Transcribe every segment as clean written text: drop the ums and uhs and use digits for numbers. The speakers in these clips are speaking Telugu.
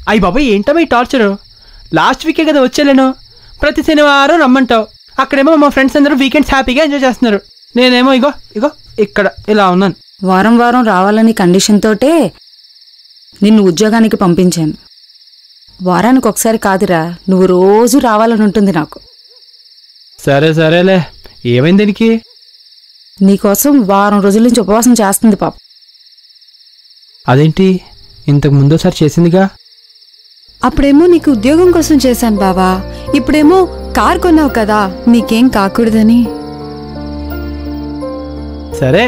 అయ్యి బాబాయ్ ఏంటమ్మా ఈ టార్చరు? లాస్ట్ వీకే కదా వచ్చేలేను. ప్రతి శనివారం రమ్మంటావు. అక్కడేమో మా ఫ్రెండ్స్ అందరూ వీకెండ్స్ హ్యాపీగా ఎంజాయ్ చేస్తున్నారు. నేనేమో ఇగో ఇక్కడ ఇలా ఉన్నాను. వారం వారం రావాలని కండిషన్ తోటే నిన్ను ఉద్యోగానికి పంపించాను. వారానికి ఒకసారి కాదురా, నువ్వు రోజు రావాలని ఉంటుంది నాకు. సరేలే, ఏమైంది దీనికి? నీకోసం వారం రోజుల నుంచి ఉపవాసం చేస్తుంది పాప. అదేంటి, ఇంతకు ముందోసారి చేసిందిగా. అప్పుడేమో నీకు ఉద్యోగం కోసం చేశాను బావా, ఇప్పుడేమో కార్ కొన్నావు కదా, నీకేం కాకూడదని. సరే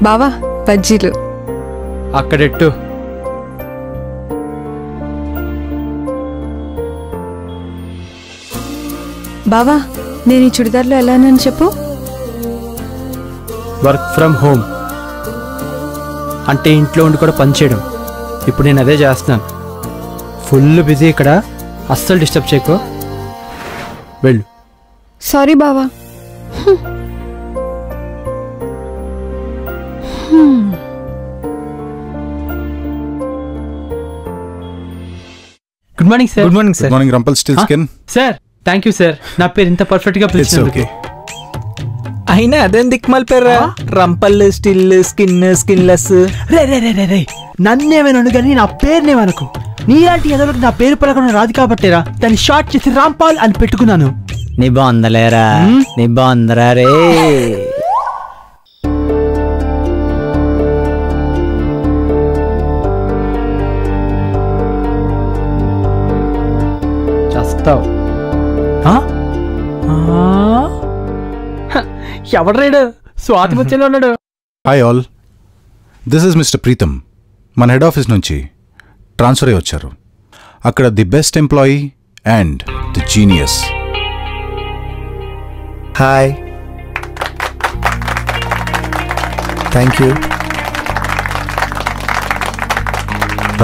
బావా బజ్జీలు అక్కడెట్టు. బావా నేను ఈ చుడిదార్లో ఎలానని చెప్పు. వర్క్ ఫ్రమ్ హోమ్ అంటే ఇంట్లో ఉండి కూడా పనిచేయడం. ఇప్పుడు నేను అదే చేస్తున్నాను. ఫుల్ బిజీ ఇక్కడ, అస్సలు డిస్టర్బ్ చేయకో. వెళ్ళు. సారీ బావా. Good morning sir. Good morning sir. Good morning Rumpelstiltskin. Sir thank you sir, నా పేరు ఇంత పర్ఫెక్ట్ గా పిలిచినందుకు. అయినా అదేం దిక్కుమాల పేర్రా, రంపల్ స్టిల్ స్కిన్ స్కిన్లెస్. రే నన్నేమను కానీ నా పేరునేమనుకు. నీలాంటి ఎదలకు నా పేరు పలకడం రాదు కాబట్టేరా దాన్ని షార్ట్ చేసి రాంపాల్ అని పెట్టుకున్నాను. నీ బాగుందలేరా, నీ బాగుందరా రే. చేస్తావు ఎవడ్రాడు? స్వాతి వచ్చేలా ఉన్నాడు. Hi all, this is mister Preetham. మన హెడ్ ఆఫీస్ నుంచి ట్రాన్స్ఫర్ అయ్యి వచ్చారు. అక్కడ the best employee and the genius. Hi, thank you.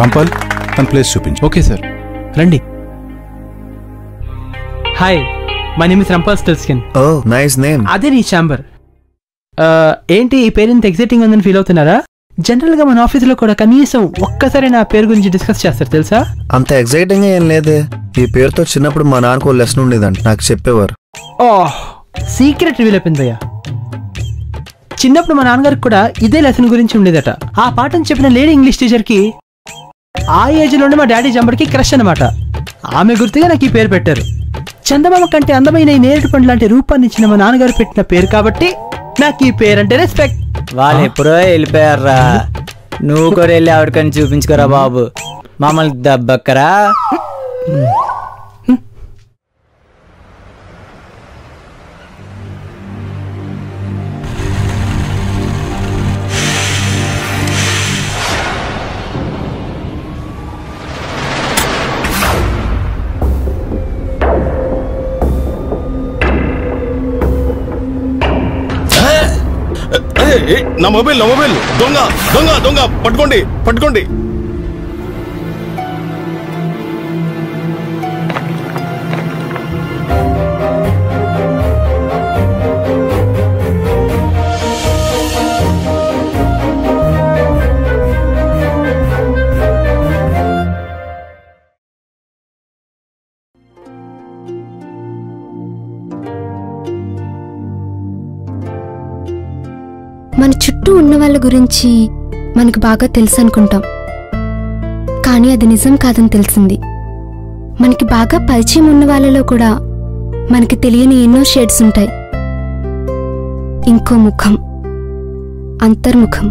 Rampal, తన ప్లేస్ చూపించు. ఓకే సార్, రండి. Hi, my name is Rumpelstiltskin. Oh nice name. అదే నీ ఛాంబర్. ఏంటి ఈ పేరు ఇంత ఎగ్జైటింగ్ ఉందని ఫీల్ అవుతున్నారా? జనరల్ గా మన ఆఫీసులో కూడా కనీసం ఒక్కసారి నా పేరు గురించి డిస్కస్ చేస్తారు తెలుసా? అంత ఎగ్జైటింగ్ ఏం లేదే. ఈ పేరుతో చిన్నప్పుడు మా నాన్నకు లెసన్ ఉండేదంట, నాకు చెప్పేవారు. ఓహ్, సీక్రెట్ రివీల్ అయిపోయింది భయ్యా. చిన్నప్పుడు మా నాన్నగారికి కూడా ఇదే లెసన్ గురించి ఉండేదట. ఆ పాఠం చెప్పిన లేడీ ఇంగ్లీష్ టీచర్ కి ఆ ఏజ్ లోనే మా డాడీ జంబర్కి క్రష్ అనమాట. ఆమె గుర్తుగా నాకు ఈ పేరు పెట్టారు. చందమామ కంటే అందమైన ఈ నేరేడు పండు లాంటి రూపాన్ని ఇచ్చిన మా నాన్నగారు పెట్టిన పేరు కాబట్టి నాకు ఈ పేరు అంటే రెస్పెక్ట్. వాళ్ళు ఎప్పుడో వెళ్ళిపోయారా, నువ్వు కూడా వెళ్ళి ఆవిడకని చూపించుకోరా బాబు, మమ్మల్ని దెబ్బక్కరా. నా మొబైల్ దొంగ దొంగ దొంగ, పట్టుకోండి పట్టుకోండి. మన చుట్టూ ఉన్న వాళ్ళ గురించి మనకు బాగా తెలుసు అనుకుంటాం, కానీ అది నిజం కాదని తెలిసింది. మనకి బాగా పరిచయం ఉన్న వాళ్ళలో కూడా మనకి తెలియని ఎన్నో షేడ్స్ ఉంటాయి. ఇంకో ముఖం, అంతర్ముఖం.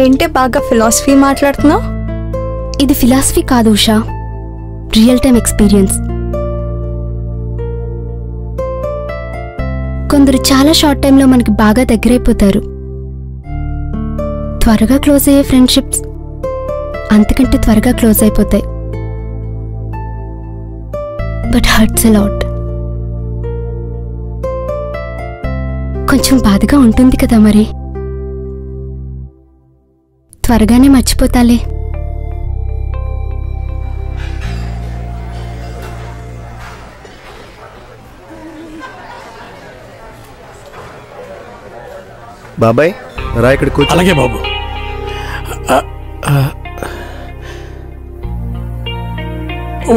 ఏంటే బాగా ఫిలాసఫీ మాట్లాడుతున్నావు? ఇది ఫిలాసఫీ కాదు ఉషా, రియల్ టైం ఎక్స్పీరియన్స్. కొందరు చాలా షార్ట్ టైంలో మనకి బాగా దగ్గరైపోతారు. త్వరగా క్లోజ్ అయ్యే ఫ్రెండ్షిప్స్ అంతకంటే త్వరగా క్లోజ్ అయిపోతాయి. But hurts a lot. కొంచెం బాధగా ఉంటుంది కదా, మరి త్వరగానే మర్చిపోతాలే. బాబాయ్ రా ఇక్కడ కూర్చో. అలాగే బాబు.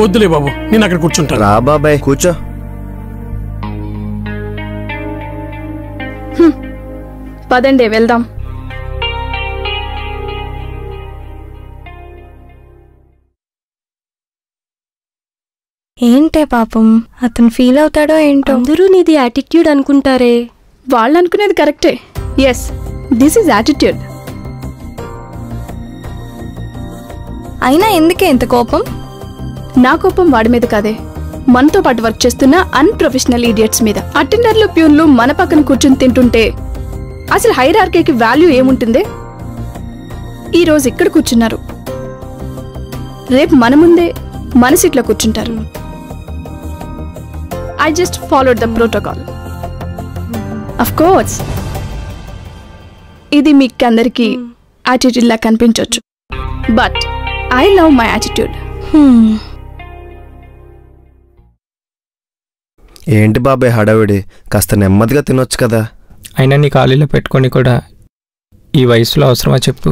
వద్దులే బాబు, నేను అక్కడ కూర్చుంటాను. రా బాబాయ్ కూర్చో. పదండి వెళ్దాం. ఏంటే పాపం, అతను ఫీల్ అవుతాడో ఏంటో. అందరూ నీది యాటిట్యూడ్ అనుకుంటారే. వాళ్ళు అనుకునేది కరెక్టే. Yes, this is attitude. అయినా ఎందుకే ఇంత కోపం? నా కోపం వాడి మీద కాదే, మనతో పాటు వర్క్ చేస్తున్న అన్ప్రొఫెషనల్ ఈడియట్స్ మీద. అటెండర్లు ప్యూన్లు మన పక్కన కూర్చుని తింటుంటే అసలు హైరార్కీకి వాల్యూ ఏముంటుంది? ఈ రోజు ఇక్కడ కూర్చున్నారు, రేపు మన ముందే మన సీట్లో కూర్చుంటారు. I just followed the protocol. Of course ఇది మీకు అందరికీ యాటిట్యూడ్ లా కనిపించవచ్చు, but I love my attitude. ఏంటి బాబాయ్ హడావిడి? కాస్త నెమ్మదిగా తినొచ్చు కదా. అయినా నీ ఖాళీలో పెట్టుకొని కూడా ఈ వయసులో అవసరమా చెప్పు?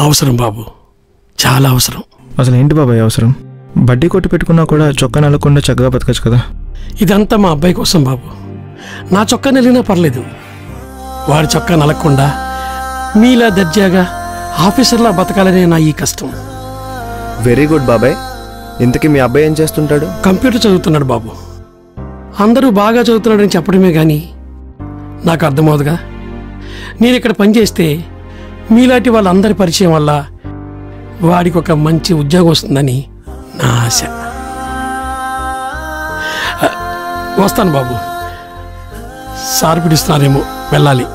అవసరం బాబు, చాలా అవసరం. అసలు ఏంటి బాబాయ్ అవసరం? బడ్డీ కొట్టి పెట్టుకున్నా కూడా చొక్కా నలకుండా చక్కగా బతకచ్చు కదా. ఇదంతా మా అబ్బాయి కోసం బాబు. నా చొక్కా నలిగినా పర్లేదు, వాడి చొక్కా నలగకుండా మీలా దర్జాగా ఆఫీసర్లా బతకాలనే నా ఈ కష్టం. వెరీ గుడ్ బాబాయ్. ఇంతకీ మీ అబ్బాయి ఏం చేస్తుంటాడు? కంప్యూటర్ చదువుతున్నాడు బాబు. అందరూ బాగా చదువుతున్నాడని చెప్పడమే కానీ నాకు అర్థమవుదుగా. నేను ఇక్కడ పనిచేస్తే మీలాంటి వాళ్ళందరి పరిచయం వల్ల వాడికి ఒక మంచి ఉద్యోగం వస్తుందని నా ఆశ. వస్తాను బాబు, సార్ పిలుస్తున్నారేమో, వెళ్ళాలి.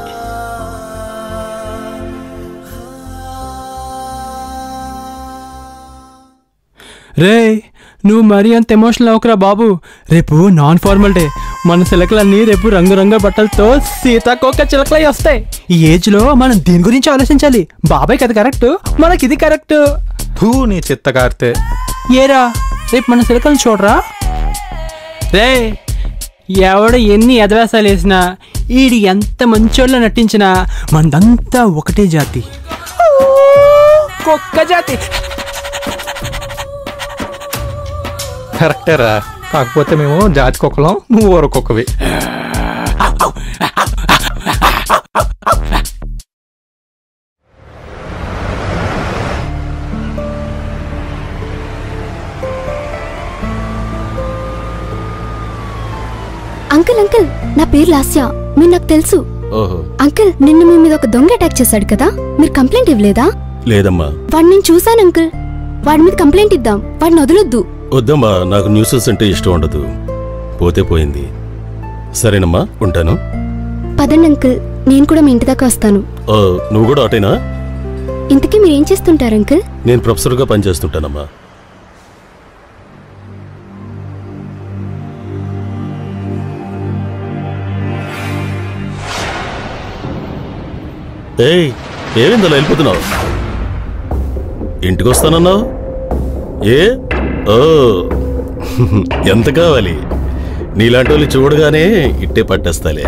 రే, నువ్వు మరీ అంత ఎమోషనల్ అవ్వకురా బాబు. రేపు నాన్ ఫార్మల్ డే. మన చిలకలన్నీ రేపు రంగురంగుల బట్టలతో సీతాకోక చిలకలై వస్తాయి. ఈ ఏజ్లో మనం దీని గురించి ఆలోచించాలి. బాబాయ్కి అది కరెక్ట్, మనకి ఇది కరెక్ట్. నీ చిత్తకార్తె. ఏరా, రేపు మన చిలకలను చూడరా. రే, ఎవడ ఎన్ని ఎదవేసాలు వేసినా, ఈడి ఎంత మంచోళ్ళ నటించినా మనదంతా ఒకటే జాతి, కుక్క జాతి. కరెక్టేరా, కాకపోతే మేము జాతి కుక్కలం, నువ్వు ఊర కుక్కవి. అంకుల్ అంకుల్, నా పేరు లాస్య, మీరు నాకు తెలుసు. అంకుల్, నిన్న మీ మీద ఒక దొంగ అటాక్ చేశాడు కదా, మీరు కంప్లైంట్ ఇవ్వలేదా? లేదమ్మా. వాడిని నేను చూశాను అంకుల్. వాడి మీద కంప్లైంట్ ఇద్దాం, వాడిని వదలొద్దు. వద్దమ్మా, నాకు న్యూసెస్ అంటే ఇష్టం ఉండదు. పోతే పోయింది. సరేనమ్మా, ఉంటాను. పదండి అంకుల్, నేను కూడా మీ ఇంటి దాకా వస్తాను. నువ్వు కూడా అటేనా? ఇంతకీ మీరేం చేస్తుంటారు అంకుల్? నేను ప్రొఫెసర్గా పనిచేస్తుంటానమ్మా. ఏయ్, ఏమిందలా వెళ్ళిపోతున్నావు? ఇంటికి వస్తానన్నావు? ఎంత కావాలి? నీలాంటి వాళ్ళు చూడగానే ఇట్టే పట్టేస్తాలే.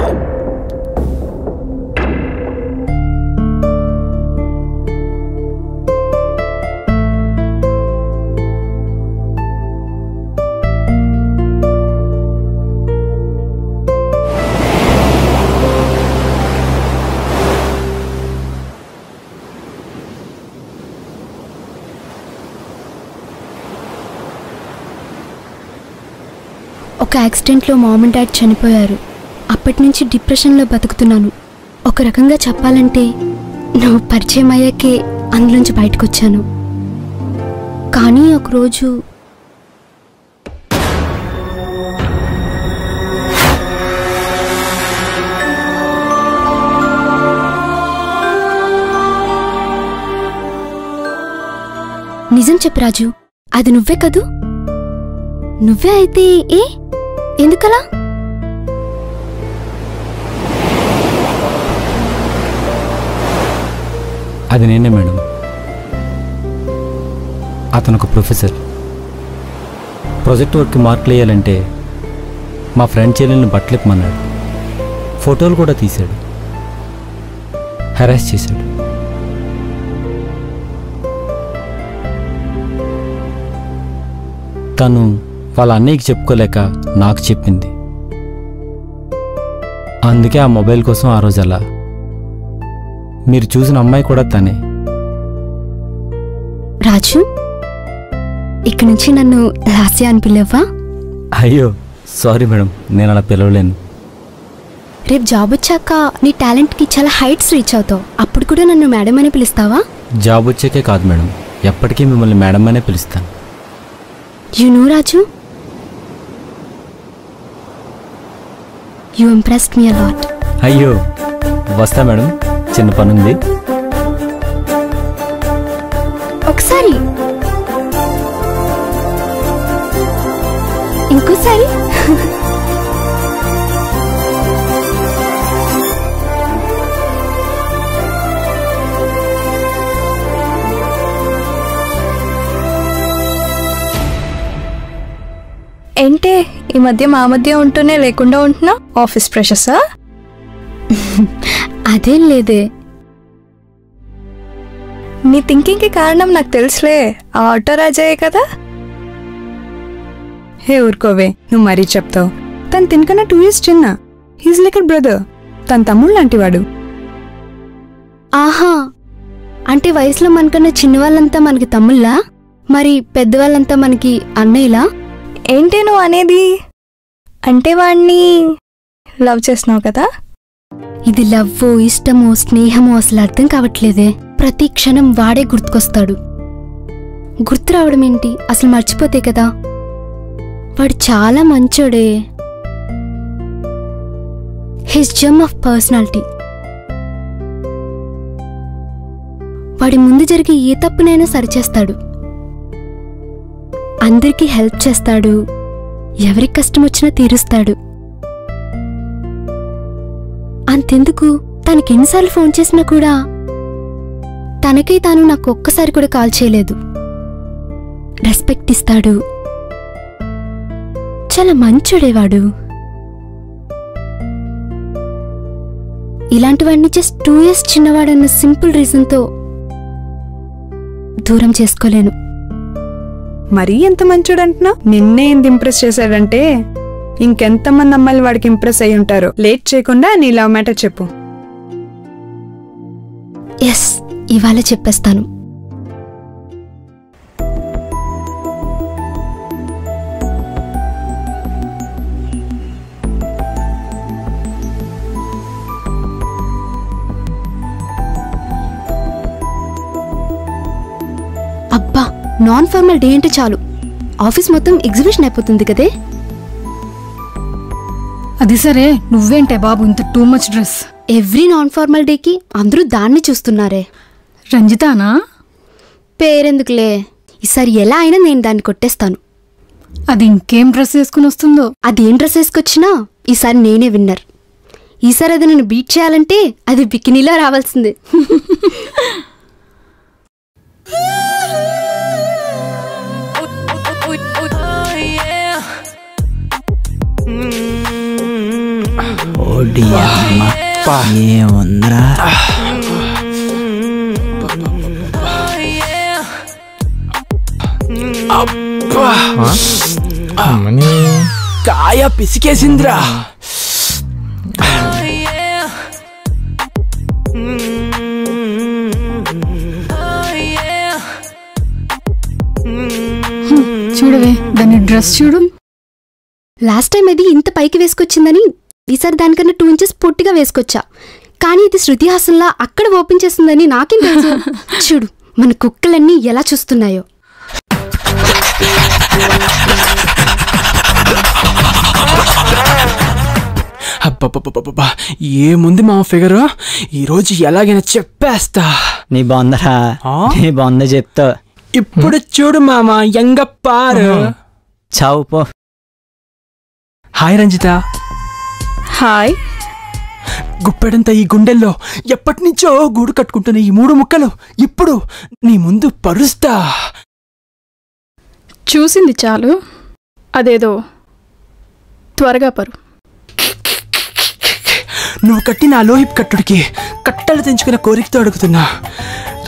ఒక యాక్సిడెంట్లో మామ్ అండ్ డాడ్ చనిపోయారు. అప్పటి నుంచి డిప్రెషన్లో బతుకుతున్నాను. ఒక రకంగా చెప్పాలంటే నువ్వు పరిచయం అయ్యాకే అందులోంచి బయటకు వచ్చాను. కానీ ఒకరోజు నిజం చెప్పు రాజు, అది నువ్వే కదూ? నువ్వే అయితే ఎందుకలా? అది నేనే మేడం. అతను ఒక ప్రొఫెసర్. ప్రాజెక్ట్ వర్క్కి మార్కులు వేయాలంటే మా ఫ్రెండ్ చెల్లెల్ని బట్టలిప్పమన్నాడు, ఫోటోలు కూడా తీశాడు, హెరాస్ చేశాడు. తను వాళ్ళ అన్నయ్యకి చెప్పుకోలేక నాకు చెప్పింది. అందుకే ఆ మొబైల్ కోసం ఆ రోజు అలా. మీరు చూసిన అమ్మాయి కూడా తనే. రాజు, ఇక్కడి నుంచి నన్ను లాస్య అని పిలవ్వా? అయ్యో సారీ మేడం, నేను అలా పిలవలేను. రేపు జాబ్ వచ్చాక నీ టాలెంట్కి చాలా హైట్స్ రీచ్ అవుతావు. అప్పుడు కూడా నన్ను మేడం అని పిలుస్తావా? జాబ్ వచ్చాకే కాదు మేడం, ఎప్పటికీ మిమ్మల్ని మేడం అనే పిలుస్తాను. You know Raju, you impressed me a lot. అయ్యో వస్తా మేడం, చిన్న పనుంది. ఒకసారి ఇంకోసారి ఏంటే ఈ మధ్య మా మధ్య ఉంటూనే లేకుండా ఉంటున్నా? ఆఫీస్ ప్రెషర్సా? అదేం లేదే. నీ థింకింగ్కి కారణం నాకు తెలుసులే, ఆ ఆటో రాజాయే కదా. హే ఊరుకోవే, నువ్వు మరీ చెప్తావు. తను తినకన్నా 2 years చిన్న. He's like a brother. తన తమ్ముడు లాంటివాడు. ఆహా, అంటే వయసులో మనకన్నా చిన్నవాళ్ళంతా మనకి తమ్ముళ్ళా? మరి పెద్దవాళ్ళంతా మనకి అన్నయ్యలా? ఏంటి నువ్వు అనేది? అంటే వాడిని లవ్ చేస్తున్నావు కదా? ఇది లవ్వో ఇష్టమో స్నేహమో అసలు అర్థం కావట్లేదే. ప్రతి క్షణం వాడే గుర్తుకొస్తాడు. గుర్తు రావడం ఏంటి, అసలు మర్చిపోతే కదా. వాడు చాలా మంచోడే. His Jammu of personality. వాడి ముందు జరిగే ఏ తప్పునైనా సరిచేస్తాడు. అందరికీ హెల్ప్ చేస్తాడు. ఎవరికి కష్టం వచ్చినా తీరుస్తాడు. అంతెందుకు, తనకెన్నిసార్లు ఫోన్ చేసినా కూడా తనకై తాను నాకు ఒక్కసారి కూడా కాల్ చేయలేదు. రెస్పెక్ట్ ఇస్తాడు. చాలా మంచోడేవాడు. ఇలాంటి వాడిని జస్ట్ 2 years చిన్నవాడన్న సింపుల్ రీజన్తో దూరం చేసుకోలేను. మరీ ఎంత మంచోడంటున్నా? నిన్నే ఎంత ఇంప్రెస్ చేశాడంటే ఇంకెంతమంది అమ్మాయిలు వాడికి ఇంప్రెస్ అయి ఉంటారో. లేట్ చేయకుండా నీ లవ్ మ్యాటర్ చెప్పు. ఎస్, ఇవాళ చెప్పేస్తాను. అబ్బా, నాన్ ఫార్మల్ డే అంటే చాలు ఆఫీస్ మొత్తం ఎగ్జిబిషన్ అయిపోతుంది కదే. అది సరే, నువ్వేంటే బాబు ఇంత too much dress? Every non formal డేకి అందరూ దాన్ని చూస్తున్నారే. రంజితానా? పేరెందుకులే, ఈసారి ఎలా అయినా నేను దాన్ని కొట్టేస్తాను. అది ఇంకేం డ్రెస్ వేసుకుని వస్తుందో. అదేం డ్రెస్ వేసుకొచ్చినా ఈసారి నేనే విన్నర్. ఈసారి అది నన్ను బీట్ చేయాలంటే అది బికినీలో రావాల్సిందే. ఏముందరా కాయ పిసికేసిందిరా. చూడవే దాని డ్రెస్ చూడు. లాస్ట్ టైం అది ఇంత పైకి వేసుకొచ్చిందని ఈసారి దానికన్నా 2 inches పొట్టిగా వేసుకొచ్చా. కానీ ఇది శృతి హాసన్లా అక్కడ ఓపెన్ చేస్తుందని నాకేం తెలుసు. చూడు మన కుక్కలన్నీ ఎలా చూస్తున్నాయో. అబ్బబ్బబ్బబ్బా, ఏముంది మా ఫిగర్. ఈరోజు ఎలాగైనా చెప్పేస్తా. నీ బాగుందరా? నీ బాగుందా చెప్తా. ఇప్పుడు చూడు మామ, ఎంగప్పారు. చావు పో. హాయ్ రంజిత. హాయ్. గుప్పెడంత ఈ గుండెల్లో ఎప్పటి నుంచో గూడు కట్టుకుంటున్న ఈ 3 ముక్కలు ఇప్పుడు నీ ముందు పరుస్తా. చూసింది చాలు, అదేదో త్వరగా పరు. నువ్వు కట్టిన ఆ లోహిప్ కట్టుడికి కట్టలు తెంచుకున్న కోరికతో అడుగుతున్నా.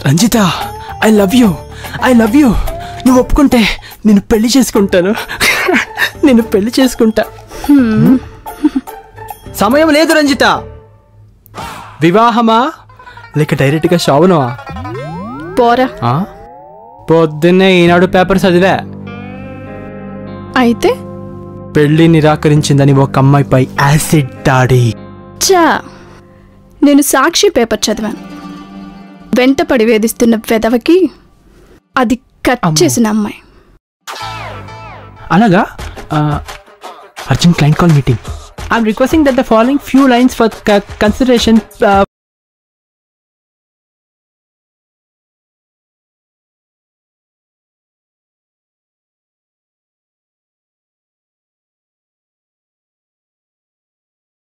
Ranjitha, I love you, I love you. నువ్వు ఒప్పుకుంటే నేను పెళ్లి చేసుకుంటాను. నేను పెళ్లి చేసుకుంటా. సమయం లేదు రంజిత. వివాహమా లేక డైరెక్ట్గా శోభనమా? పోరా. పొద్దున్నే ఈనాడు పేపర్ చదివా. అయితే పెళ్లి నిరాకరించిందని ఒక అమ్మాయిపై యాసిడ్ దాడి. చా, నేను సాక్షి పేపర్ చదివాను. వెంటపడి వేధిస్తున్న వెధవకి అది కట్ చేసిన అమ్మాయి. అలాగా? Urgent client call meeting. I'm requesting that the following few lines for consideration